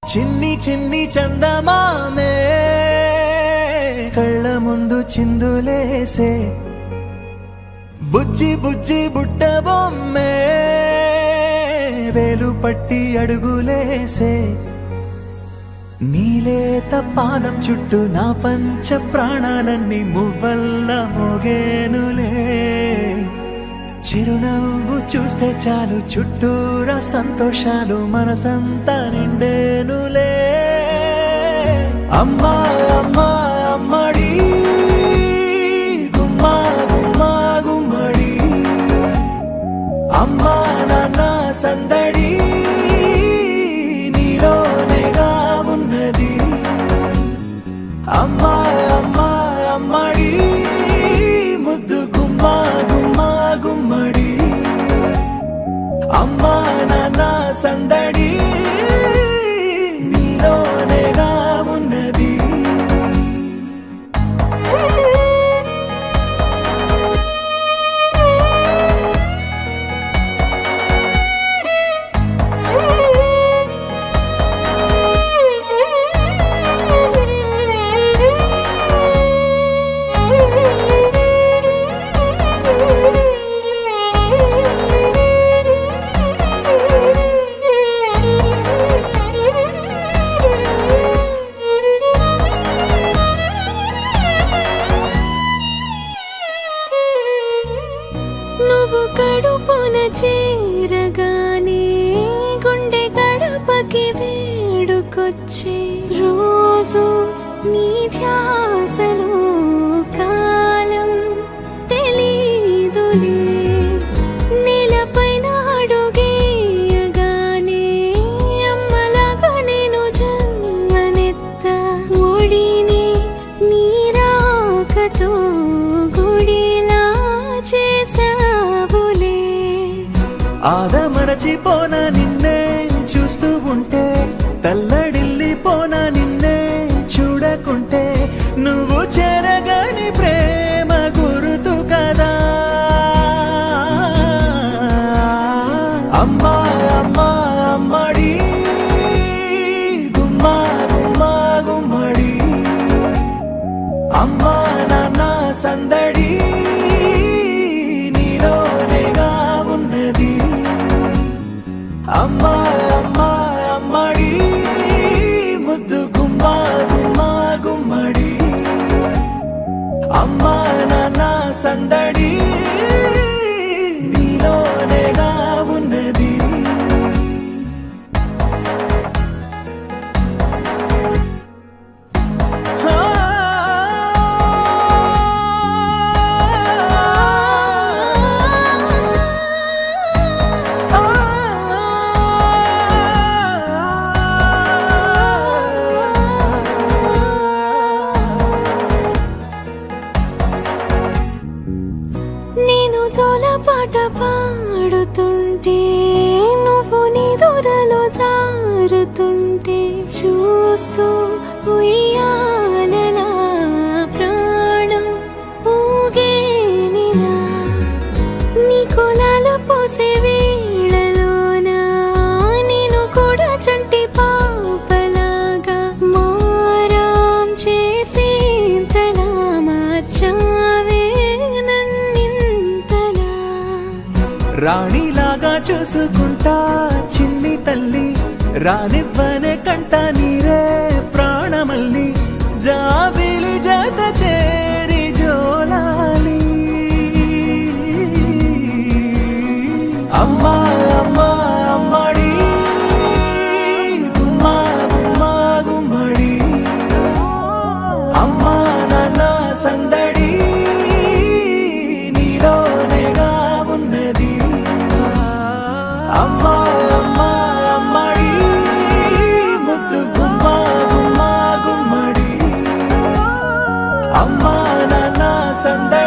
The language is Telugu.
చిన్ని చిన్ని చందమామే కళ్ళ ముందు చిందులేసే బుజ్జి బుజ్జి బుట్ట బొమ్మే వేలు పట్టి అడుగులేసే నీలేత పానం చుట్టూ నా పంచ ప్రాణాలన్నీ మువ్వల్ల మోగేనులే చిరునవ్వు చూస్తే చాలు చుట్టూరా సంతోషాలు మనసంతా నిండేనులే అమ్మా అమ్మా అమ్మడి గుమ్మా గుమ్మా గుమ్మడి అమ్మా నాన్న సందడి నీలోనేగా ఉన్నది అమ్మా అమ్మా అమ్మడి ముద్దు గుమ్మా గుమ్మా గుమ్మడి అమ్మా నాన్న సందడి నీలోనేగా ఉన్నది చేరగానే గుండె గడపకి వేడుకొచ్చే రోజు నీ ధ్యాసలో కాలం తెలీదులే నేలపైన అడుగేయగానే అమ్మలాగా నేను జన్మనెత్త ఒడిని నీ రాకతో గుడిలా చేసావులే ఆదమరచిపోనా నిన్నే చూస్తూ ఉంటే తల్లడిల్లిపోనా నిన్నే చూడకుంటే నువ్వు చెరగని ప్రేమ గురుతు కదా అమ్మా అమ్మా అమ్మడి గుమ్మా గుమ్మా గుమ్మడి అమ్మా నాన్న సందడి నీలోనేగా ఉన్నది అమ్మా అమ్మా అమ్మడి ముద్దు గుమ్మా గుమ్మా గుమ్మడి అమ్మా నాన్న సందడి నీలోనేగా ఉన్నది పాట పాడుతుంటే నువ్వు నీ దూరలో జారుతుంటే చూస్తూ ఉయ్యాలలా ప్రాణం ఊగేనినా నీ కులాలు పోసే వేళలోనా నేను కూడా చంటి పాపలాగా మారాం చేసేంతలా మార్చావే రాణిలాగా చూసుకుంటా చిన్ని తల్లి రానివ్వనే కంట నీరే ప్రాణమల్లి జాబిలి జత చేరి జోలాలి అమ్మా అమ్మా అమ్మడి గుమ్మా గుమ్మా గుమ్మడి అమ్మా నాన్న సందడి నీలోనేగా ఉన్నది అమ్మా అమ్మా అమ్మడి ముద్దు గుమ్మా గుమ్మా గుమ్మడి అమ్మా నాన్న సందడి